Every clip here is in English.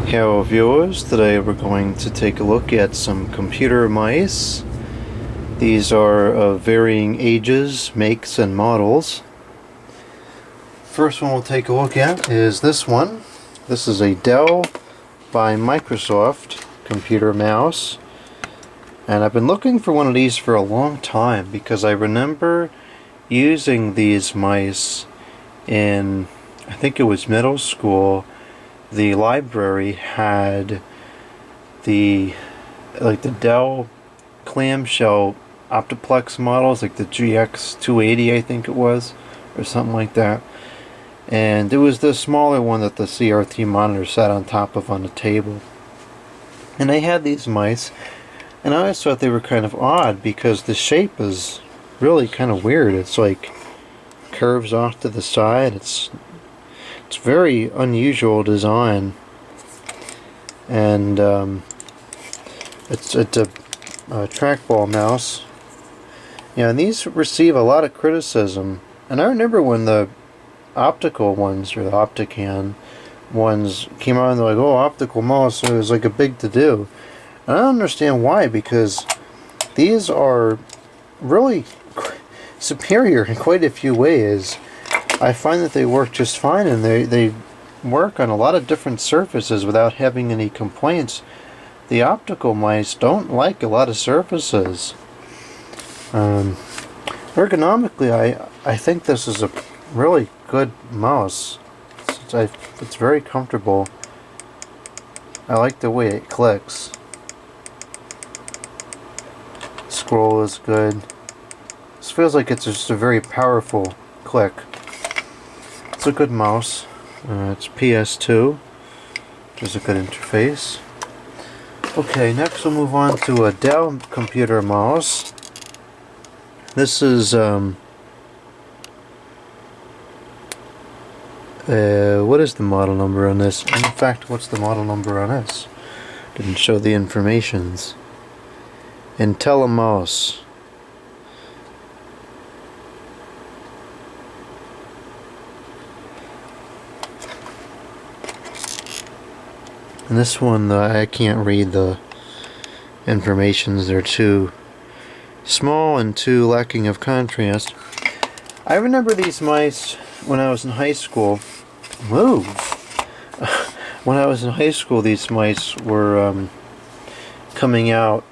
Hello viewers, today we're going to take a look at some computer mice. These are of varying ages, makes, and models. First one we'll take a look at is this one. This is a Dell by Microsoft computer mouse. And I've been looking for one of these for a long time because I remember using these mice in, I think it was middle school. The library had the Dell clamshell optiplex models, like the GX280 I think it was, or something like that. And it was the smaller one that the CRT monitor sat on top of on the table. And they had these mice, and I always thought they were kind of odd because the shape is really kind of weird. It's like curves off to the side. It's very unusual design, and it's a trackball mouse. Yeah, and these receive a lot of criticism. And I remember when the optical ones, or the Optican ones, came out and they're like, "Oh, optical mouse," it was like a big to-do. And I don't understand why, because these are really superior in quite a few ways. I find that they work just fine, and they work on a lot of different surfaces without having any complaints. The optical mice don't like a lot of surfaces. Ergonomically, I think this is a really good mouse. It's very comfortable. I like the way it clicks. Scroll is good. This feels like it's just a very powerful click. It's a good mouse. It's PS2, which is a good interface. Okay, next we'll move on to a Dell computer mouse. This is what is the model number on this? In fact, what's the model number on this? Didn't show the informations. Untitled Mouse. And this one, I can't read the informations. They're too small and too lacking of contrast. I remember these mice when I was in high school. Move! When I was in high school, these mice were coming out,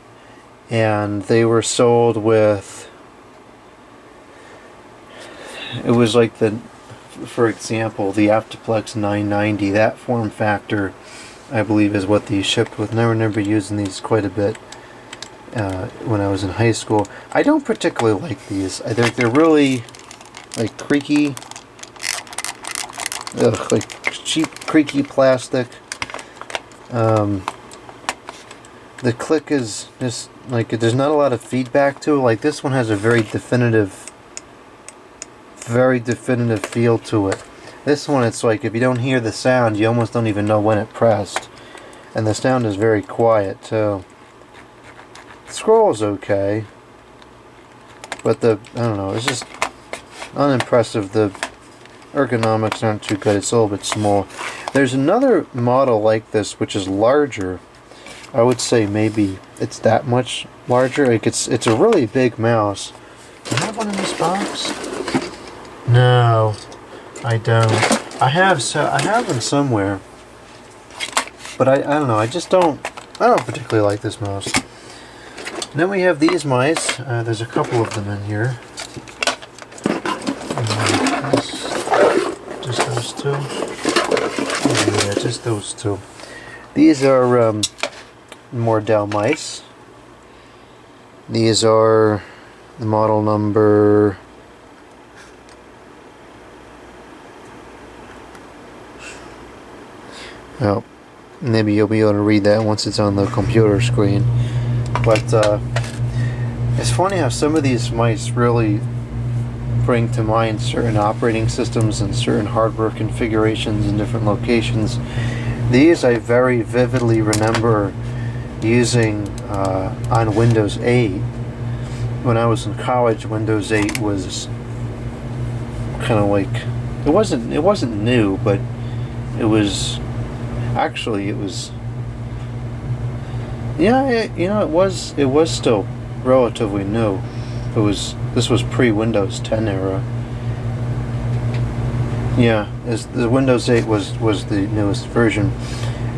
and they were sold with, it was like for example, the Optiplex 990, that form factor, I believe, is what these shipped with. And I remember using these quite a bit when I was in high school. I don't particularly like these. They're really like creaky, like cheap creaky plastic. The click is just like, there's not a lot of feedback to it. Like this one has a very definitive feel to it. This one, it's like if you don't hear the sound, you almost don't even know when it pressed. And the sound is very quiet too. The scroll is okay, but I don't know, it's just unimpressive. The ergonomics aren't too good. It's a little bit small. There's another model like this which is larger. I would say maybe it's that much larger. Like it's a really big mouse. Do I have one in this box? No. I don't. I have them somewhere, but I don't know. I don't particularly like this mouse. And then we have these mice. There's a couple of them in here. Just those two. Yeah, just those two. These are more Dell mice. These are the model number. Well, maybe you'll be able to read that once it's on the computer screen. But it's funny how some of these mice really bring to mind certain operating systems and certain hardware configurations in different locations. These I very vividly remember using on Windows 8. When I was in college, Windows 8 was kind of like, it wasn't new, but it was, Actually, it was. Yeah, it was still relatively new. This was pre-Windows 10 era. Yeah, the Windows 8 was the newest version,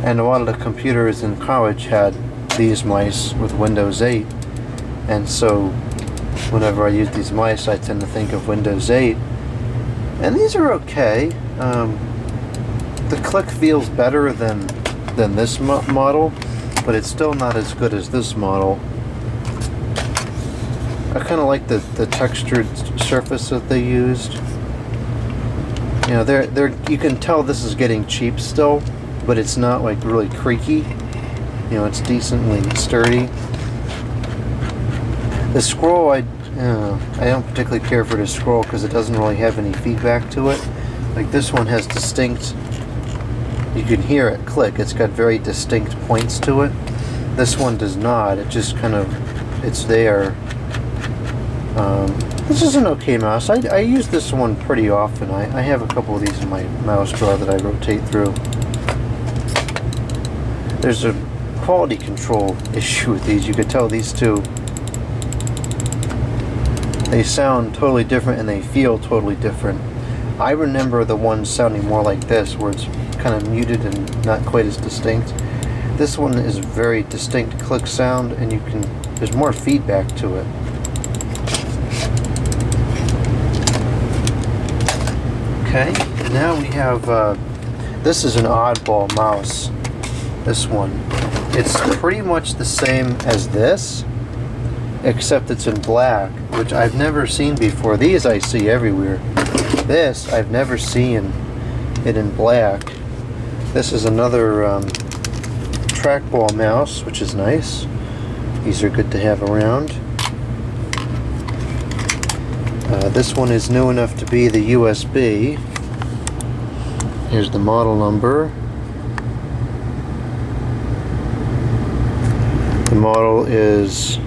and a lot of the computers in college had these mice with Windows 8, and so whenever I use these mice, I tend to think of Windows 8, and these are okay. The click feels better than this model, but it's still not as good as this model. I kind of like the textured surface that they used. You know, you can tell this is getting cheap still, but it's not like really creaky. You know, it's decently sturdy. The scroll, I don't particularly care for the scroll because it doesn't really have any feedback to it. Like this one has distinct. You can hear it click. It's got very distinct points to it. This one does not. It just kind of, it's there. This is an okay mouse. I use this one pretty often. I have a couple of these in my mouse drawer that I rotate through. There's a quality control issue with these. You could tell these two, they sound totally different and they feel totally different. I remember the ones sounding more like this, where it's kind of muted and not quite as distinct. This one is a very distinct click sound, and there's more feedback to it. Okay, now we have, this is an Oddball Mouse, this one. It's pretty much the same as this, except it's in black, which I've never seen before. These I see everywhere. This, I've never seen it in black. This is another trackball mouse, which is nice. These are good to have around. This one is new enough to be the USB. Here's the model number. The model is,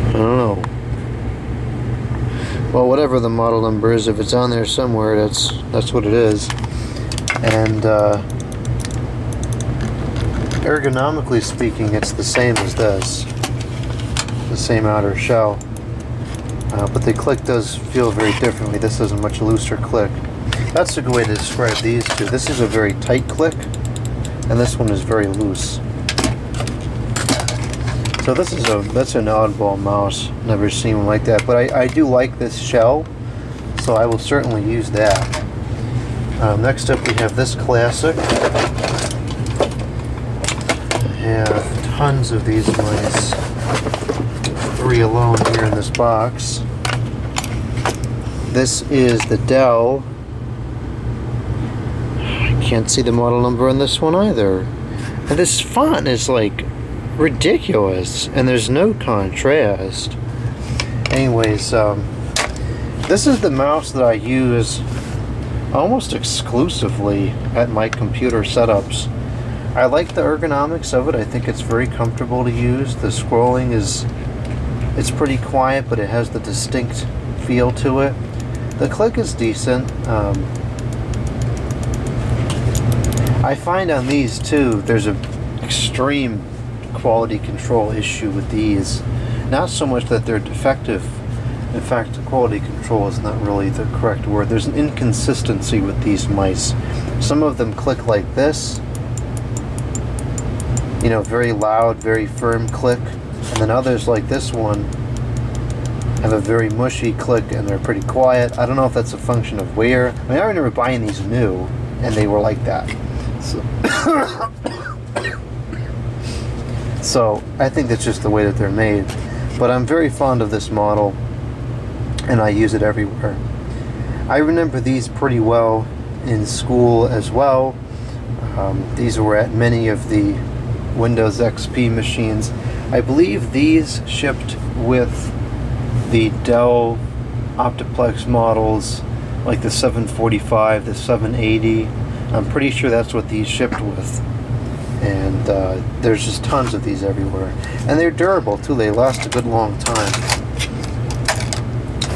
I don't know. Well, whatever the model number is, if it's on there somewhere, that's what it is. And ergonomically speaking, it's the same as this. The same outer shell, but the click does feel very differently. This is a much looser click. That's a good way to describe these two. This is a very tight click, and this one is very loose. So that's an Oddball Mouse. Never seen one like that, but I do like this shell, so I will certainly use that. Next up, we have this classic. I have tons of these mice. 3 alone here in this box. This is the Dell. I can't see the model number on this one either. And this font is like ridiculous, and there's no contrast. Anyways, this is the mouse that I use almost exclusively at my computer setups. I like the ergonomics of it. I think it's very comfortable to use. The scrolling it's pretty quiet, but it has the distinct feel to it. The click is decent. I find on these too, there's an extreme quality control issue with these. Not so much that they're defective. In fact, quality control is not really the correct word. There's an inconsistency with these mice. Some of them click like this. You know, very loud, very firm click. And then others like this one have a very mushy click and they're pretty quiet. I don't know if that's a function of wear. I mean, I remember buying these new and they were like that. So I think that's just the way that they're made. But I'm very fond of this model and I use it everywhere. I remember these pretty well in school as well. These were at many of the Windows XP machines. I believe these shipped with the Dell Optiplex models, like the 745, the 780. I'm pretty sure that's what these shipped with. And there's just tons of these everywhere. And they're durable too, they last a good long time.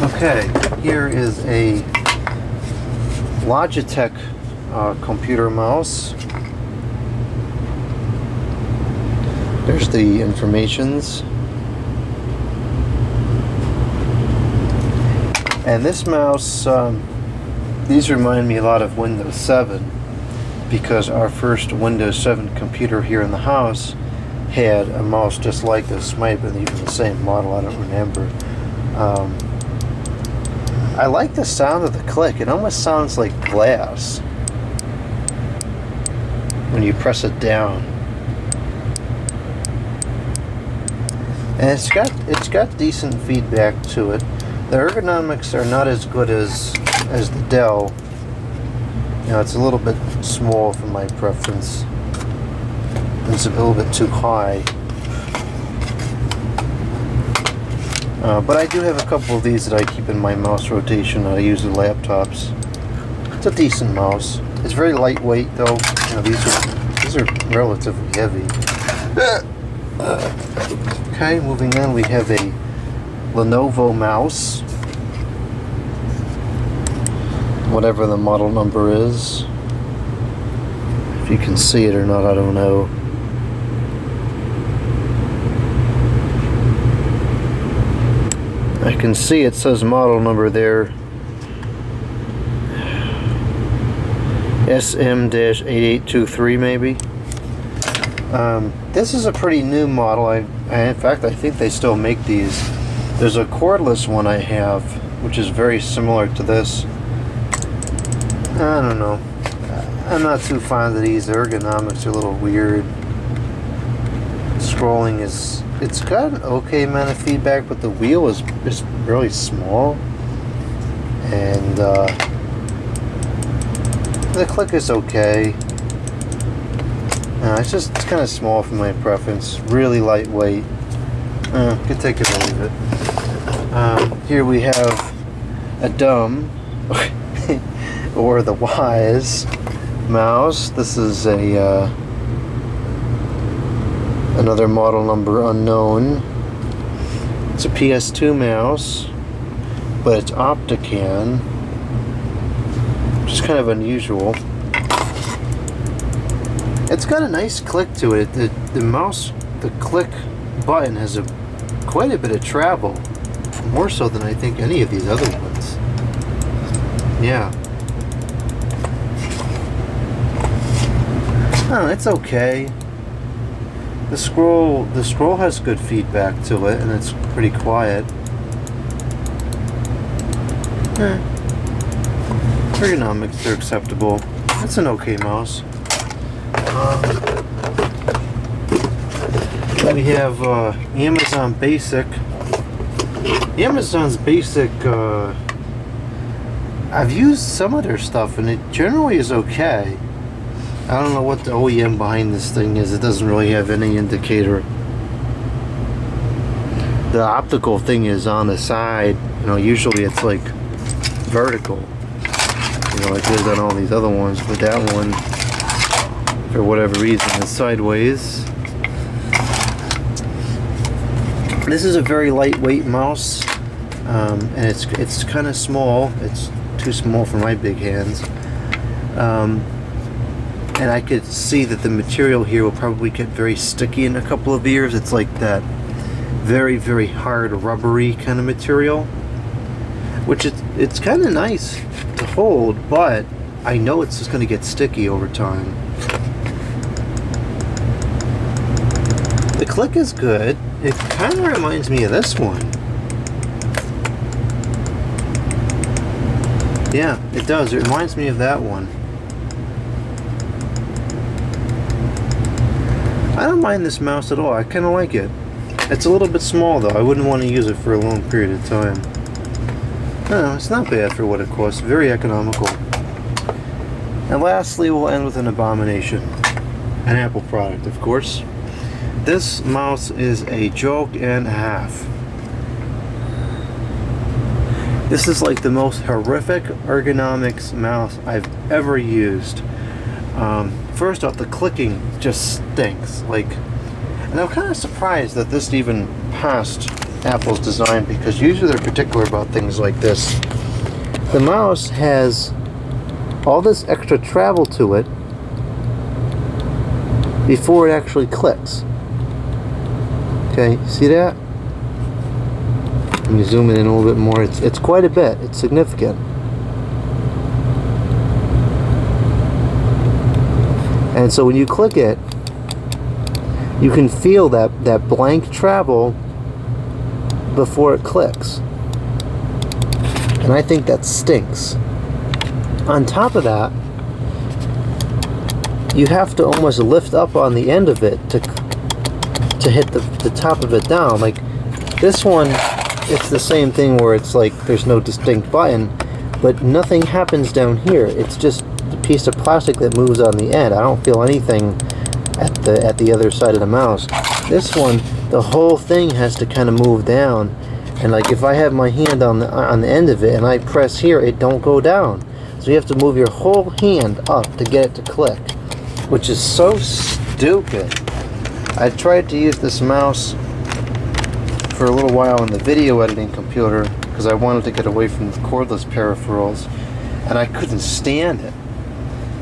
Okay, here is a Logitech computer mouse. There's the informations. And this mouse, these remind me a lot of Windows 7, because our first Windows 7 computer here in the house had a mouse just like this. Might have been even the same model, I don't remember. I like the sound of the click. It almost sounds like glass when you press it down. And it's got decent feedback to it. The ergonomics are not as good as the Dell. You know, it's a little bit small for my preference. It's a little bit too high. But I do have a couple of these that I keep in my mouse rotation. I use with laptops. It's a decent mouse. It's very lightweight, though. You know, these are relatively heavy. Okay, moving on, we have a Lenovo Mouse, whatever the model number is. If you can see it or not, I don't know. I can see it says model number there, SM-8823 maybe. This is a pretty new model. In fact, I think they still make these. There's a cordless one I have, which is very similar to this. I don't know. I'm not too fond of these. The ergonomics are a little weird. Scrolling it's got an okay amount of feedback, but the wheel is really small. And the click is okay. It's kind of small for my preference. Really lightweight. Could take it or leave it. Here we have a dumb or the wise mouse. This is a another model number unknown. It's a PS2 mouse, but it's Optican, which is kind of unusual. It's got a nice click to it. The mouse, the click button has quite a bit of travel, more so than I think any of these other ones. Yeah. Oh, it's okay. The scroll has good feedback to it, and it's pretty quiet. Ergonomics are acceptable. It's an okay mouse. We have Amazon Basic. Amazon's Basic, I've used some of their stuff and it generally is okay. I don't know what the OEM behind this thing is. It doesn't really have any indicator. The optical thing is on the side. You know, usually it's like vertical. You know, like it is on all these other ones, but that one, for whatever reason, is sideways. This is a very lightweight mouse, and it's kind of small. It's too small for my big hands. And I could see that the material here will probably get very sticky in a couple of years. It's like that very, very hard rubbery kind of material, which it's kind of nice to hold, but I know it's just going to get sticky over time. The click is good. It kind of reminds me of this one. Yeah, it does. It reminds me of that one. I don't mind this mouse at all. I kind of like it. It's a little bit small though. I wouldn't want to use it for a long period of time. No, it's not bad for what it costs. Very economical. And lastly, we'll end with an abomination. An Apple product, of course. This mouse is a joke and a half. This is like the most horrific ergonomics mouse I've ever used. First off, the clicking just stinks. And I'm kind of surprised that this even passed Apple's design, because usually they're particular about things like this. The mouse has all this extra travel to it before it actually clicks. Okay, see that? Let me zoom in a little bit more. It's quite a bit. It's significant. And so when you click it, you can feel that blank travel before it clicks. And I think that stinks. On top of that, you have to almost lift up on the end of it to hit the top of it down. Like this one, it's the same thing where it's like there's no distinct button, but nothing happens down here. It's just the piece of plastic that moves on the end. I don't feel anything at the other side of the mouse. This one, the whole thing has to kind of move down, and like if I have my hand on the end of it and I press here, it don't go down. So you have to move your whole hand up to get it to click, which is so stupid. I tried to use this mouse for a little while on the video editing computer because I wanted to get away from the cordless peripherals, and I couldn't stand it.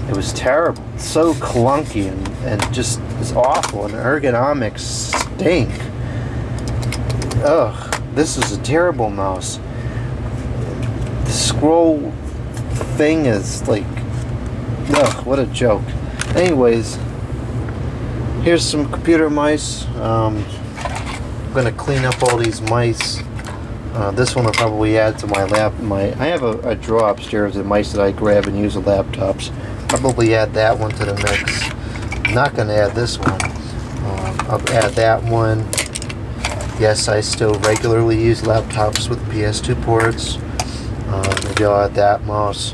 It was terrible. It's so clunky and just is awful, and the ergonomics stink. Ugh, this is a terrible mouse. The scroll thing is like, ugh, what a joke. Anyways, here's some computer mice. I'm gonna clean up all these mice. This one I'll probably add to my I have a drawer upstairs of mice that I grab and use with laptops. Probably add that one to the mix. I'm not gonna add this one. I'll add that one. Yes, I still regularly use laptops with PS2 ports. Maybe I'll add that mouse.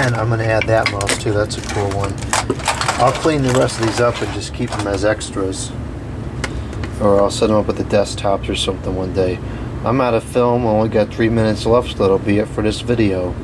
And I'm gonna add that mouse too. That's a cool one. I'll clean the rest of these up and just keep them as extras. Or I'll set them up with the desktops or something one day. I'm out of film, only got 3 minutes left, so that'll be it for this video.